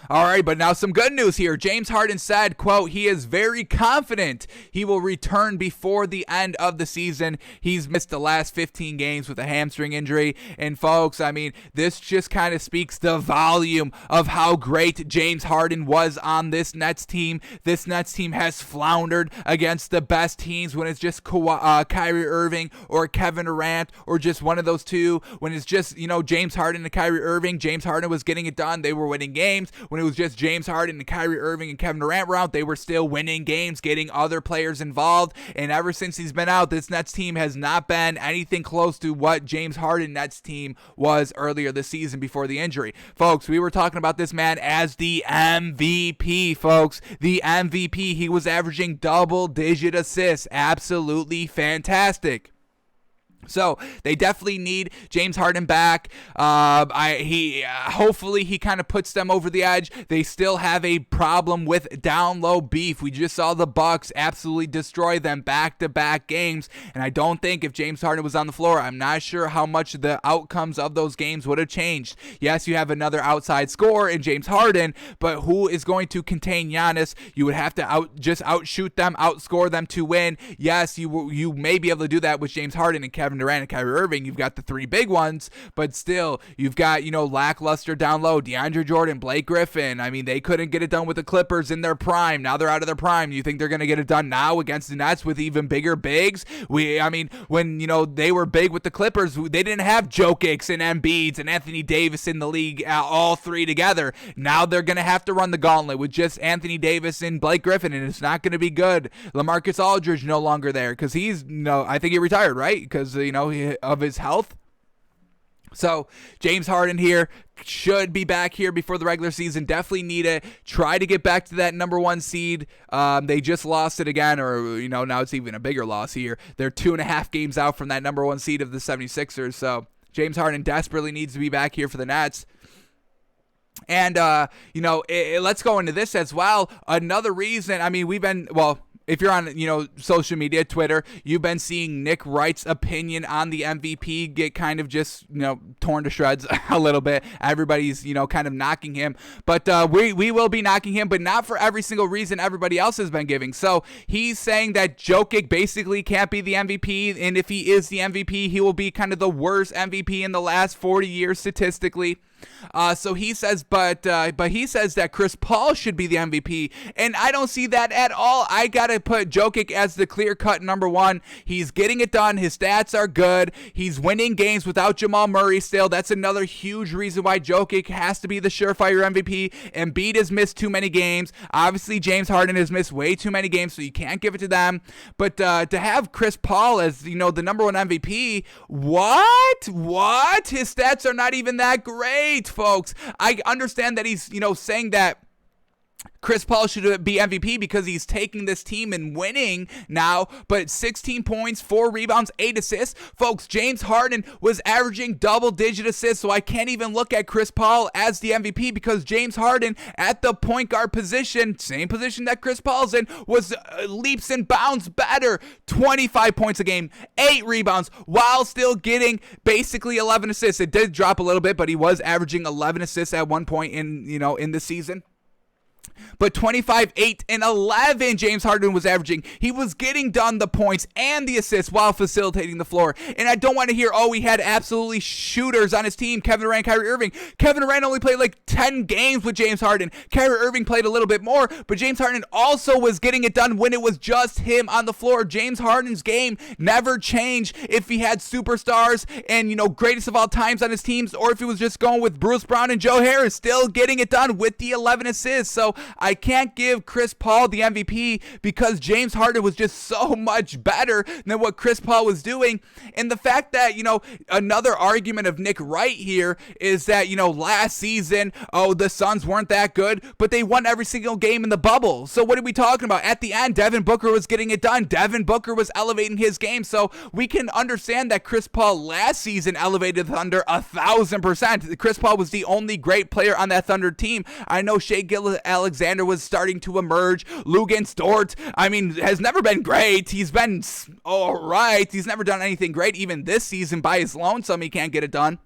All right, but now some good news here. James Harden said, quote, he is very confident he will return before the end of the season. He's missed the last 15 games with a hamstring injury. And folks, I mean, this just kind of speaks the volume of how great James Harden was on this Nets team. This Nets team has floundered against the best teams when it's just Kyrie Irving or Kevin Durant or just one of those two. When it's just, James Harden and Kyrie Irving, James Harden was getting it done. They were winning games. When it was just James Harden and Kyrie Irving and Kevin Durant were out, they were still winning games, getting other players involved. And ever since he's been out, this Nets team has not been anything close to what James Harden Nets team was earlier this season before the injury. Folks, we were talking about this man as the MVP, folks. The MVP. He was averaging double-digit assists. Absolutely fantastic. So they definitely need James Harden back. Hopefully he kind of puts them over the edge. They still have a problem with down low beef. We just saw the Bucks absolutely destroy them back-to-back games, and I don't think if James Harden was on the floor, I'm not sure how much the outcomes of those games would have changed. Yes, you have another outside scorer in James Harden, but who is going to contain Giannis? You would have to outshoot them, outscore them to win. Yes, you may be able to do that with James Harden and Kevin Durant and Kyrie Irving. You've got the three big ones, but still, you've got, lackluster down low. DeAndre Jordan, Blake Griffin. I mean, they couldn't get it done with the Clippers in their prime. Now they're out of their prime. You think they're going to get it done now against the Nets with even bigger bigs? When, they were big with the Clippers, they didn't have Jokic and Embiid and Anthony Davis in the league, all three together. Now they're going to have to run the gauntlet with just Anthony Davis and Blake Griffin, and it's not going to be good. LaMarcus Aldridge no longer there because he's, I think he retired, right? Because, of his health. So James Harden here should be back here before the regular season. Definitely need it. Try to get back to that number one seed. They just lost it again, or, now it's even a bigger loss here. They're 2.5 games out from that number one seed of the 76ers. So James Harden desperately needs to be back here for the Nets. And, let's go into this as well. Another reason, if you're on, social media, Twitter, you've been seeing Nick Wright's opinion on the MVP get kind of just, torn to shreds a little bit. Everybody's, kind of knocking him. But we will be knocking him, but not for every single reason everybody else has been giving. So he's saying that Jokic basically can't be the MVP, and if he is the MVP, he will be kind of the worst MVP in the last 40 years statistically. So he says, but he says that Chris Paul should be the MVP, and I don't see that at all. I gotta put Jokic as the clear-cut number one. He's getting it done. His stats are good. He's winning games without Jamal Murray still. That's another huge reason why Jokic has to be the surefire MVP. Embiid has missed too many games. Obviously, James Harden has missed way too many games, so you can't give it to them. But to have Chris Paul as, the number one MVP, what? His stats are not even that great, folks. I understand that he's, saying that Chris Paul should be MVP because he's taking this team and winning now, but 16 points, 4 rebounds, 8 assists. Folks, James Harden was averaging double-digit assists, so I can't even look at Chris Paul as the MVP because James Harden at the point guard position, same position that Chris Paul's in, was leaps and bounds better. 25 points a game, 8 rebounds, while still getting basically 11 assists. It did drop a little bit, but he was averaging 11 assists at one point in the season. But 25, 8, and 11 James Harden was averaging. He was getting done the points and the assists while facilitating the floor. And I don't want to hear, he had absolutely shooters on his team, Kevin Durant, Kyrie Irving. Kevin Durant only played like 10 games with James Harden. Kyrie Irving played a little bit more, but James Harden also was getting it done when it was just him on the floor. James Harden's game never changed if he had superstars and, greatest of all times on his teams, or if he was just going with Bruce Brown and Joe Harris, still getting it done with the 11 assists. So I can't give Chris Paul the MVP because James Harden was just so much better than what Chris Paul was doing. And the fact that, another argument of Nick Wright here is that, last season, the Suns weren't that good, but they won every single game in the bubble. So what are we talking about? At the end, Devin Booker was getting it done. Devin Booker was elevating his game. So we can understand that Chris Paul last season elevated the Thunder 1,000%. Chris Paul was the only great player on that Thunder team. I know Shai Gilgeous-Alexander was starting to emerge. Luguentz Dort, has never been great. He's been all right. He's never done anything great, even this season by his lonesome. He can't get it done.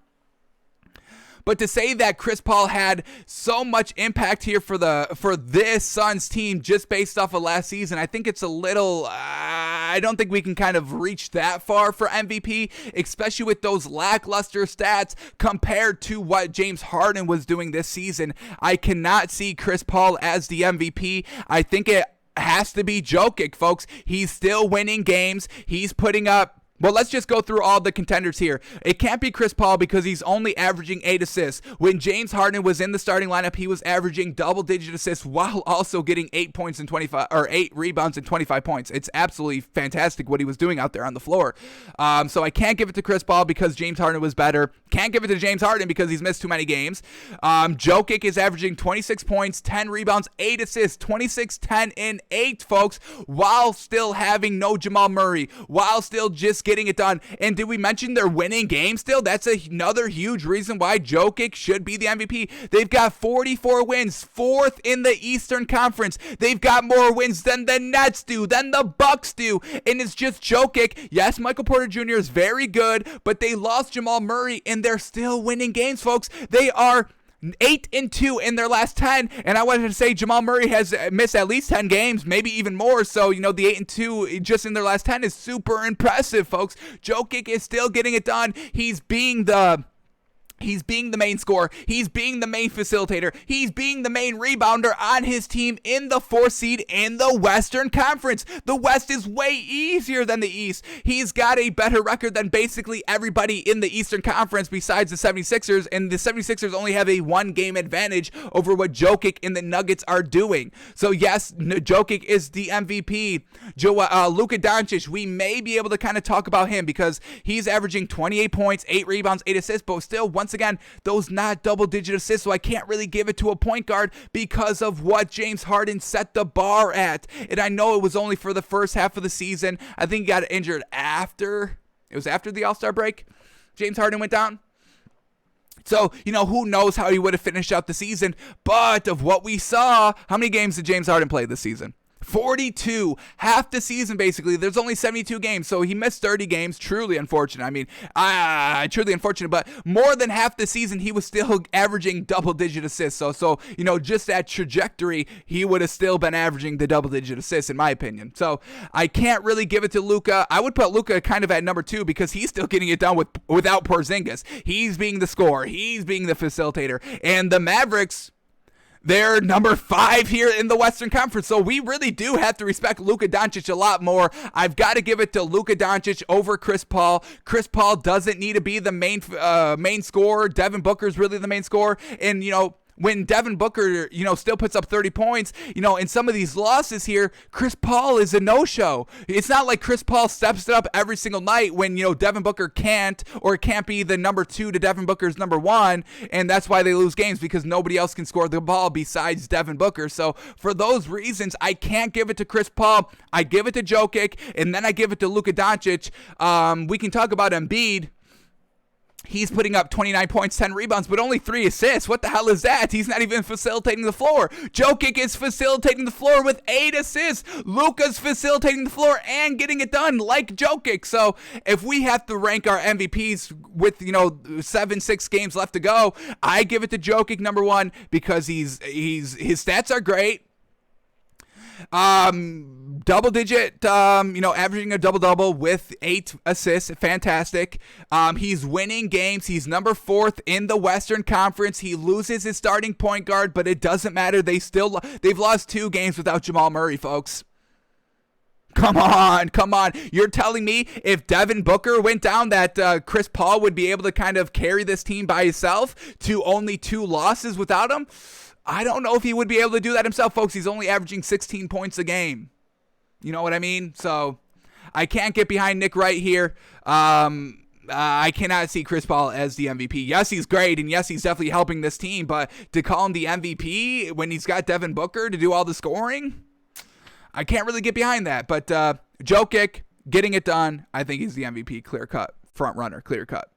But to say that Chris Paul had so much impact here for this Suns team just based off of last season, I think it's a little, I don't think we can kind of reach that far for MVP, especially with those lackluster stats compared to what James Harden was doing this season. I cannot see Chris Paul as the MVP. I think it has to be Jokic, folks. He's still winning games. He's putting up, well, let's just go through all the contenders here. It can't be Chris Paul because he's only averaging 8 assists. When James Harden was in the starting lineup, he was averaging double-digit assists while also getting 8 rebounds and 25 points. It's absolutely fantastic what he was doing out there on the floor. So I can't give it to Chris Paul because James Harden was better. Can't give it to James Harden because he's missed too many games. Jokic is averaging 26 points, 10 rebounds, 8 assists, 26, 10, and 8, folks, while still having no Jamal Murray, while still just getting it done. And did we mention they're winning games still? That's another huge reason why Jokic should be the MVP. They've got 44 wins, 4th in the Eastern Conference. They've got more wins than the Nets do, than the Bucks do, and it's just Jokic. Yes, Michael Porter Jr. is very good, but they lost Jamal Murray, and they're still winning games, folks. They are 8-2 in their last 10, and I wanted to say Jamal Murray has missed at least 10 games, maybe even more. So, the 8-2 just in their last 10 is super impressive, folks. Jokic is still getting it done. He's being the main scorer. He's being the main facilitator. He's being the main rebounder on his team in the 4th seed in the Western Conference. The West is way easier than the East. He's got a better record than basically everybody in the Eastern Conference besides the 76ers, and the 76ers only have a 1-game advantage over what Jokic and the Nuggets are doing. So yes, Jokic is the MVP. Luka Doncic, we may be able to kind of talk about him because he's averaging 28 points, 8 rebounds, 8 assists, but still, once again, those not double-digit assists, so I can't really give it to a point guard because of what James Harden set the bar at. And I know it was only for the first half of the season. I think he got injured after the All-Star break. James Harden went down. So, who knows how he would have finished out the season. But of what we saw, how many games did James Harden play this season? 42, half the season basically. There's only 72 games, so he missed 30 games. Truly unfortunate. I mean, truly unfortunate, but more than half the season, he was still averaging double-digit assists. So just that trajectory, he would have still been averaging the double-digit assists, in my opinion. So I can't really give it to Luka. I would put Luka kind of at number 2 because he's still getting it done without Porzingis. He's being the scorer. He's being the facilitator. And the Mavericks, they're number 5 here in the Western Conference, so we really do have to respect Luka Doncic a lot more. I've got to give it to Luka Doncic over Chris Paul. Chris Paul doesn't need to be the main scorer. Devin Booker's really the main scorer, and when Devin Booker, still puts up 30 points, in some of these losses here, Chris Paul is a no-show. It's not like Chris Paul steps it up every single night when, Devin Booker can't be the number 2 to Devin Booker's number 1, and that's why they lose games, because nobody else can score the ball besides Devin Booker. So for those reasons, I can't give it to Chris Paul. I give it to Jokic, and then I give it to Luka Doncic. We can talk about Embiid. He's putting up 29 points, 10 rebounds, but only 3 assists. What the hell is that? He's not even facilitating the floor. Jokic is facilitating the floor with 8 assists. Luka's facilitating the floor and getting it done like Jokic. So if we have to rank our MVPs with, 6 games left to go, I give it to Jokic number 1 because his stats are great. Double digit, averaging a double-double with 8 assists. Fantastic. He's winning games. He's number 4th in the Western Conference. He loses his starting point guard, but it doesn't matter. They've lost 2 games without Jamal Murray, folks. Come on. You're telling me if Devin Booker went down that Chris Paul would be able to kind of carry this team by himself to only 2 losses without him? I don't know if he would be able to do that himself, folks. He's only averaging 16 points a game. You know what I mean? So I can't get behind Nick Wright here. I cannot see Chris Paul as the MVP. Yes, he's great, and yes, he's definitely helping this team, but to call him the MVP when he's got Devin Booker to do all the scoring, I can't really get behind that. But Jokic, getting it done, I think he's the MVP, clear cut, front runner, clear cut.